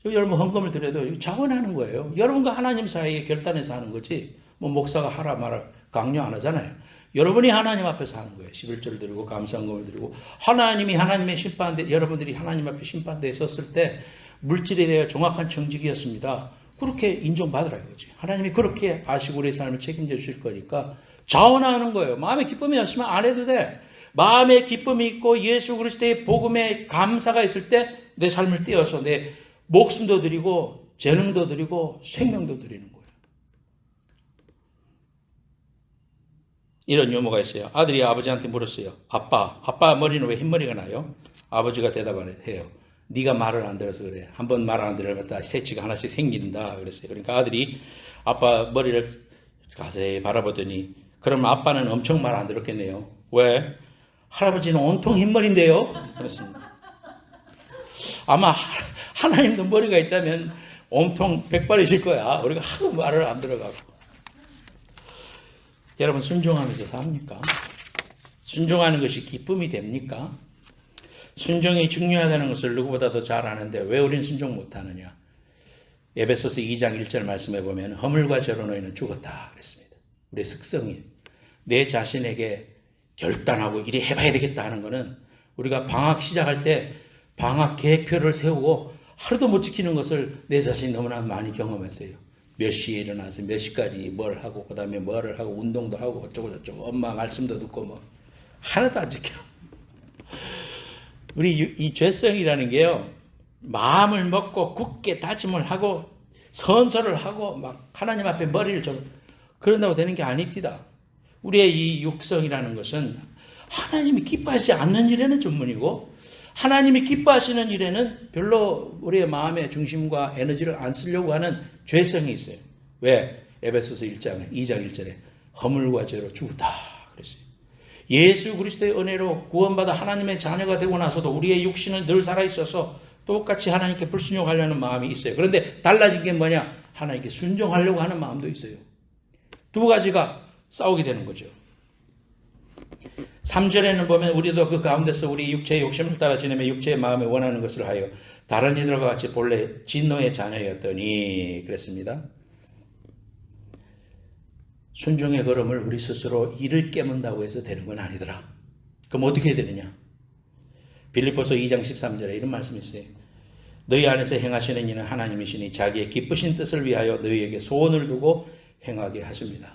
여러분 헌금을 드려도 자원하는 거예요. 여러분과 하나님 사이에 결단해서 하는 거지. 뭐 목사가 하라 말아 강요 안 하잖아요. 여러분이 하나님 앞에서 하는 거예요. 11조를 드리고 감사헌금을 드리고 하나님이 하나님의 심판대 여러분들이 하나님 앞에 심판대에 섰을 때 물질에 대해 정확한 청직이었습니다. 그렇게 인정받으라 이거지. 하나님이 그렇게 아시고 우리의 삶을 책임져 주실 거니까 자원하는 거예요. 마음에 기쁨이 없으면 안 해도 돼. 마음에 기쁨이 있고 예수 그리스도의 복음에 감사가 있을 때 내 삶을 띄어서 내 목숨도 드리고 재능도 드리고 생명도 드리는 거예요. 이런 유머가 있어요. 아들이 아버지한테 물었어요. 아빠 머리는 왜 흰머리가 나요? 아버지가 대답을 해요. 네가 말을 안 들어서 그래. 한 번 말 안 들으면 새치가 하나씩 생긴다 그랬어요. 그러니까 아들이 아빠 머리를 자세히 바라보더니 그럼 아빠는 엄청 말 안 들었겠네요. 왜? 할아버지는 온통 흰머리인데요. 그랬습니다. 아마 하나님도 머리가 있다면 온통 백발이실 거야. 우리가 하도 말을 안 들어가고. 여러분 순종하면서 삽니까? 순종하는 것이 기쁨이 됩니까? 순종이 중요하다는 것을 누구보다도 잘 아는데 왜 우리는 순종 못하느냐? 에베소서 2장 1절 말씀해 보면 허물과 죄로 너희는 죽었다 그랬습니다. 우리의 습성이 내 자신에게 결단하고 이래 해봐야 되겠다 하는 것은 우리가 방학 시작할 때 방학 계획표를 세우고 하루도 못 지키는 것을 내 자신이 너무나 많이 경험했어요. 몇 시에 일어나서 몇 시까지 뭘 하고 그 다음에 뭐를 하고 운동도 하고 어쩌고 저쩌고 엄마 말씀도 듣고 뭐 하나도 안 지켜. 우리 이 죄성이라는 게요. 마음을 먹고 굳게 다짐을 하고 선서를 하고 막 하나님 앞에 머리를 좀 그런다고 되는 게 아닙니다. 우리의 이 육성이라는 것은 하나님이 기뻐하지 않는 일에는 전문이고 하나님이 기뻐하시는 일에는 별로 우리의 마음의 중심과 에너지를 안 쓰려고 하는 죄성이 있어요. 왜? 에베소서 1장 2장 1절에 허물과 죄로 죽었다 그랬어요. 예수 그리스도의 은혜로 구원받아 하나님의 자녀가 되고 나서도 우리의 육신은 늘 살아있어서 똑같이 하나님께 불순종하려는 마음이 있어요. 그런데 달라진 게 뭐냐? 하나님께 순종하려고 하는 마음도 있어요. 두 가지가 싸우게 되는 거죠. 3절에는 보면 우리도 그 가운데서 우리 육체의 욕심을 따라 지내며 육체의 마음에 원하는 것을 하여 다른 이들과 같이 본래 진노의 자녀였더니 그랬습니다. 순종의 걸음을 우리 스스로 이를 깨문다고 해서 되는 건 아니더라. 그럼 어떻게 해야 되느냐? 빌립보서 2장 13절에 이런 말씀이 있어요. 너희 안에서 행하시는 이는 하나님이시니 자기의 기쁘신 뜻을 위하여 너희에게 소원을 두고 행하게 하십니다.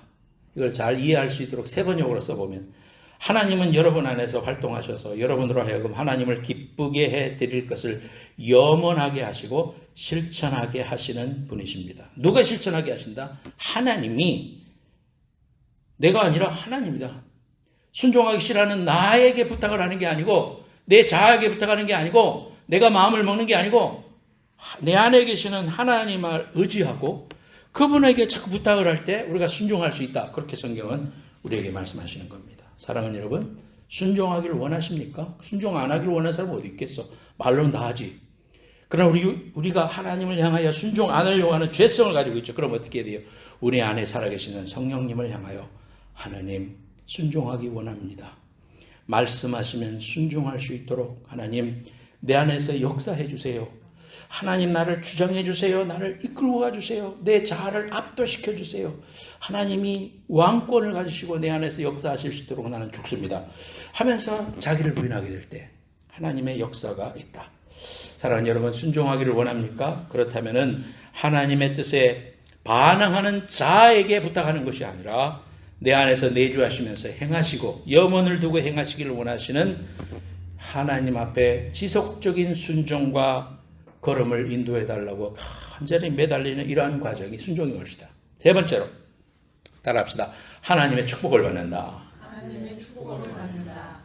이걸 잘 이해할 수 있도록 세 번역으로 써보면 하나님은 여러분 안에서 활동하셔서 여러분으로 하여금 하나님을 기쁘게 해드릴 것을 염원하게 하시고 실천하게 하시는 분이십니다. 누가 실천하게 하신다? 하나님이. 내가 아니라 하나님이다. 순종하기 싫어하는 나에게 부탁을 하는 게 아니고 내 자아에게 부탁하는 게 아니고 내가 마음을 먹는 게 아니고 내 안에 계시는 하나님을 의지하고 그분에게 자꾸 부탁을 할 때 우리가 순종할 수 있다. 그렇게 성경은 우리에게 말씀하시는 겁니다. 사랑하는 여러분, 순종하기를 원하십니까? 순종 안 하기를 원하는 사람 어디 있겠어? 말로는 다 하지. 그러나 우리가 하나님을 향하여 순종 안 하려고 하는 죄성을 가지고 있죠. 그럼 어떻게 해야 돼요? 우리 안에 살아계시는 성령님을 향하여 하나님 순종하기 원합니다. 말씀하시면 순종할 수 있도록 하나님 내 안에서 역사해 주세요. 하나님 나를 주장해 주세요. 나를 이끌고 가주세요. 내 자아를 압도시켜 주세요. 하나님이 왕권을 가지시고 내 안에서 역사하실 수 있도록 나는 죽습니다 하면서 자기를 부인하게 될 때 하나님의 역사가 있다. 사랑하는 여러분, 순종하기를 원합니까? 그렇다면 하나님의 뜻에 반응하는 자에게 부탁하는 것이 아니라 내 안에서 내주하시면서 행하시고 염원을 두고 행하시기를 원하시는 하나님 앞에 지속적인 순종과 걸음을 인도해 달라고 간절히 매달리는 이러한 과정이 순종인 것이다. 세 번째로 따라합시다. 하나님의 축복을 받는다. 하나님의 축복을 받는다.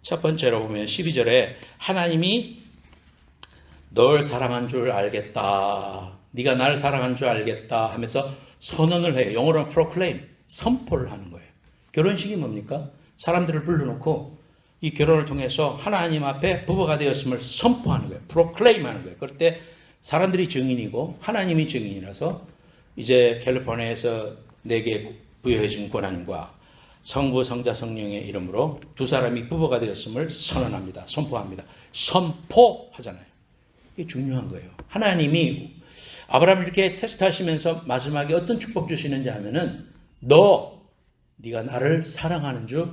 첫 번째로 보면 12절에 하나님이 널 사랑한 줄 알겠다. 네가 날 사랑한 줄 알겠다 하면서 선언을 해요. 영어로는 proclaim, 선포를 하는 거예요. 결혼식이 뭡니까? 사람들을 불러놓고 이 결혼을 통해서 하나님 앞에 부부가 되었음을 선포하는 거예요. proclaim 하는 거예요. 그럴 때 사람들이 증인이고 하나님이 증인이라서 이제 캘리포니아에서 내게 부여해진 권한과 성부, 성자, 성령의 이름으로 두 사람이 부부가 되었음을 선언합니다. 선포합니다. 선포하잖아요. 이게 중요한 거예요. 하나님이 아브라함을 이렇게 테스트하시면서 마지막에 어떤 축복 주시는지 하면은 네가 나를 사랑하는 줄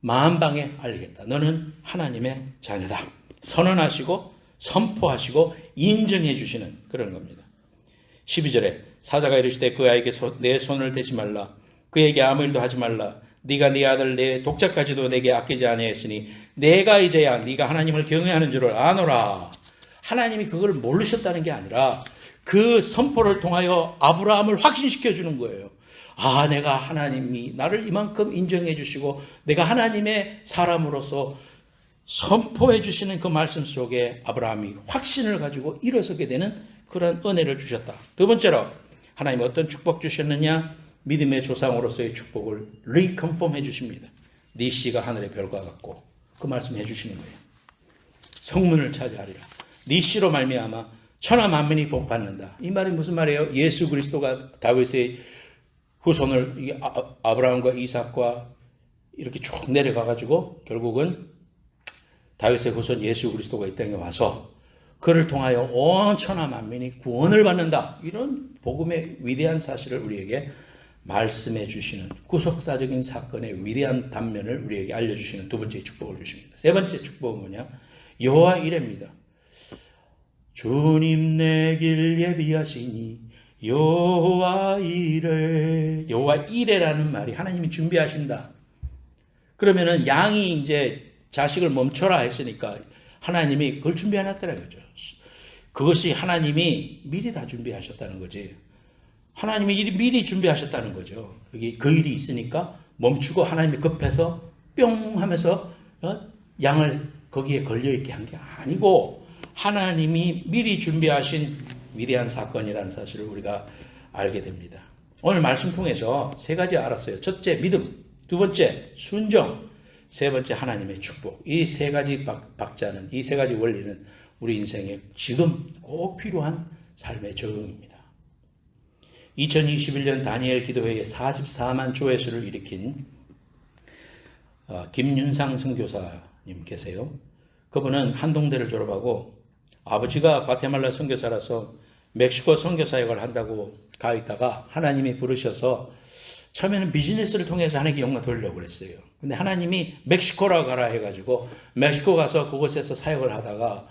만방에 알리겠다. 너는 하나님의 자녀다. 선언하시고 선포하시고 인정해 주시는 그런 겁니다. 12절에 사자가 이르시되 그 아이에게 내 손을 대지 말라. 그에게 아무 일도 하지 말라. 네가 네 아들 내 독자까지도 내게 아끼지 아니했으니 내가 이제야 네가 하나님을 경외하는 줄을 아노라. 하나님이 그걸 모르셨다는 게 아니라 그 선포를 통하여 아브라함을 확신시켜 주는 거예요. 내가 하나님이 나를 이만큼 인정해 주시고 내가 하나님의 사람으로서 선포해 주시는 그 말씀 속에 아브라함이 확신을 가지고 일어서게 되는 그런 은혜를 주셨다. 두 번째로 하나님이 어떤 축복 주셨느냐? 믿음의 조상으로서의 축복을 리컨펌 해 주십니다. 네 씨가 하늘의 별과 같고 그 말씀 해 주시는 거예요. 성문을 차지하리라. 네 씨로 말미암아 천하 만민이 복 받는다. 이 말이 무슨 말이에요? 예수 그리스도가 다윗의 후손을 아브라함과 이삭과 이렇게 쭉 내려가 가지고 결국은 다윗의 후손 예수 그리스도가 이 땅에 와서 그를 통하여 온 천하 만민이 구원을 받는다. 이런 복음의 위대한 사실을 우리에게 말씀해 주시는 구속사적인 사건의 위대한 단면을 우리에게 알려주시는 두 번째 축복을 주십니다. 세 번째 축복은 뭐냐? 여호와 이레입니다. 주님 내 길 예비하시니 여호와 이레. 여호와 이레라는 말이 하나님이 준비하신다. 그러면은 양이 이제 자식을 멈춰라 했으니까 하나님이 그걸 준비해놨다는 거죠. 그것이 하나님이 미리 다 준비하셨다는 거지. 하나님이 미리 준비하셨다는 거죠. 그 일이 있으니까 멈추고 하나님이 급해서 뿅 하면서 양을 거기에 걸려있게 한 게 아니고 하나님이 미리 준비하신 위대한 사건이라는 사실을 우리가 알게 됩니다. 오늘 말씀 통해서 세 가지 알았어요. 첫째, 믿음. 두 번째, 순종. 세 번째, 하나님의 축복. 이 세 가지 박자는, 이 세 가지 원리는 우리 인생에 지금 꼭 필요한 삶의 적용입니다. 2021년 다니엘 기도회에 44만 조회수를 일으킨 김윤상 선교사님 계세요. 그분은 한동대를 졸업하고 아버지가 과테말라 선교사라서 멕시코 선교사역을 한다고 가 있다가 하나님이 부르셔서 처음에는 비즈니스를 통해서 하나님께 영광 돌리려고 그랬어요. 근데 하나님이 멕시코라고 가라 해가지고 멕시코 가서 그곳에서 사역을 하다가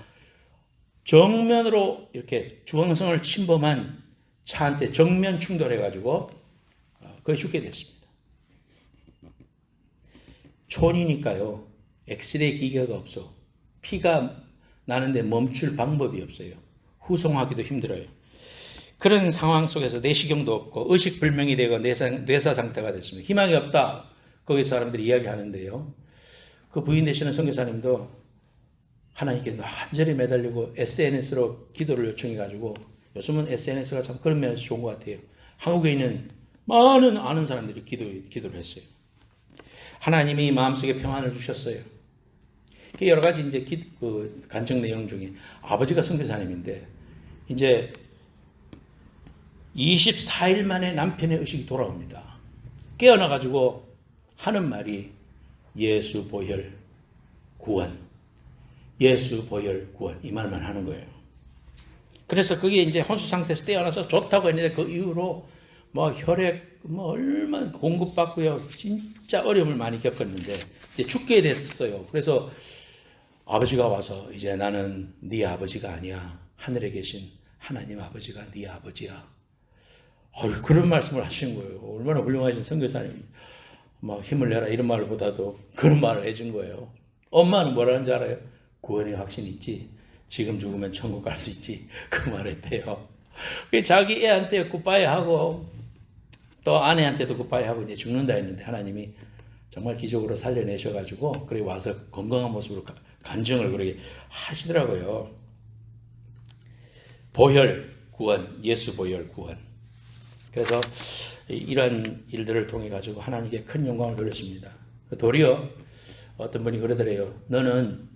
정면으로 이렇게 중앙성을 침범한 차한테 정면 충돌해가지고 거의 죽게 됐습니다. 촌이니까요. 엑스레이 기계가 없어. 피가 나는데 멈출 방법이 없어요. 후송하기도 힘들어요. 그런 상황 속에서 내시경도 없고 의식불명이 되고 뇌사 상태가 됐습니다. 희망이 없다. 거기 사람들이 이야기하는데요. 그 부인 되시는 선교사님도 하나님께 완전히 매달리고 SNS로 기도를 요청해가지고 요즘은 SNS가 참 그런 면에서 좋은 것 같아요. 한국에 있는 많은 아는 사람들이 기도를 했어요. 하나님이 마음속에 평안을 주셨어요. 여러 가지 이제 간증 내용 중에 아버지가 선교사님인데 이제 24일 만에 남편의 의식이 돌아옵니다. 깨어나가지고 하는 말이 예수 보혈 구원, 예수 보혈 구원 이 말만 하는 거예요. 그래서 그게 이제 혼수 상태에서 깨어나서 좋다고 했는데 그 이후로 뭐 혈액 얼마나 공급받고요. 진짜 어려움을 많이 겪었는데 이제 죽게 됐어요. 그래서 아버지가 와서 이제 나는 네 아버지가 아니야. 하늘에 계신 하나님 아버지가 네 아버지야. 그런 말씀을 하신 거예요. 얼마나 훌륭하신 선교사님. 막 힘을 내라 이런 말보다도 그런 말을 해준 거예요. 엄마는 뭐라는 줄 알아요? 구원의 확신 있지. 지금 죽으면 천국 갈 수 있지. 그 말을 했대요. 자기 애한테 굿바이 하고 또 아내한테도 굿바이 하고 이제 죽는다 했는데 하나님이 정말 기적으로 살려내셔가지고 그래 와서 건강한 모습으로 간증을 그렇게 하시더라고요. 보혈 구원, 예수 보혈 구원. 그래서 이런 일들을 통해 가지고 하나님께 큰 영광을 돌렸습니다. 도리어 어떤 분이 그러더래요. 너는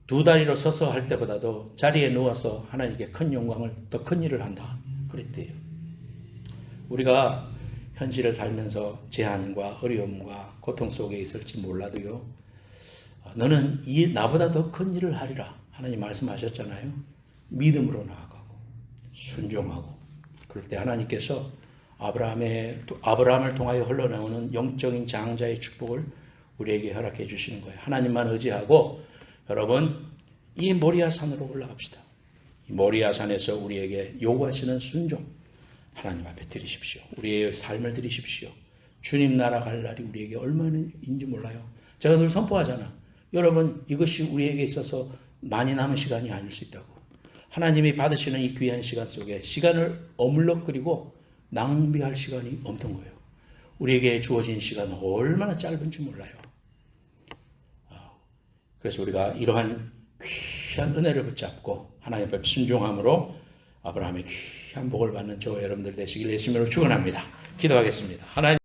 두 다리로 서서 할 때보다도 자리에 누워서 하나님께 큰 영광을 더 큰 일을 한다. 그랬대요. 우리가 현실을 살면서 제한과 어려움과 고통 속에 있을지 몰라도요. 너는 나보다 더 큰 일을 하리라. 하나님 말씀하셨잖아요. 믿음으로 나아가고 순종하고 그럴 때 하나님께서 아브라함을 통하여 흘러나오는 영적인 장자의 축복을 우리에게 허락해 주시는 거예요. 하나님만 의지하고 여러분 이 모리아 산으로 올라갑시다. 이 모리아 산에서 우리에게 요구하시는 순종 하나님 앞에 드리십시오. 우리의 삶을 드리십시오. 주님 나라 갈 날이 우리에게 얼마나인지 몰라요. 제가 늘 선포하잖아. 여러분 이것이 우리에게 있어서 많이 남은 시간이 아닐 수 있다고. 하나님이 받으시는 이 귀한 시간 속에 시간을 어물럭거리고 낭비할 시간이 없던 거예요. 우리에게 주어진 시간은 얼마나 짧은지 몰라요. 그래서 우리가 이러한 귀한 은혜를 붙잡고 하나님 앞에 순종함으로 아브라함의 귀한 복을 받는 저와 여러분들 되시길 예수님으로 축원합니다. 기도하겠습니다. 하나님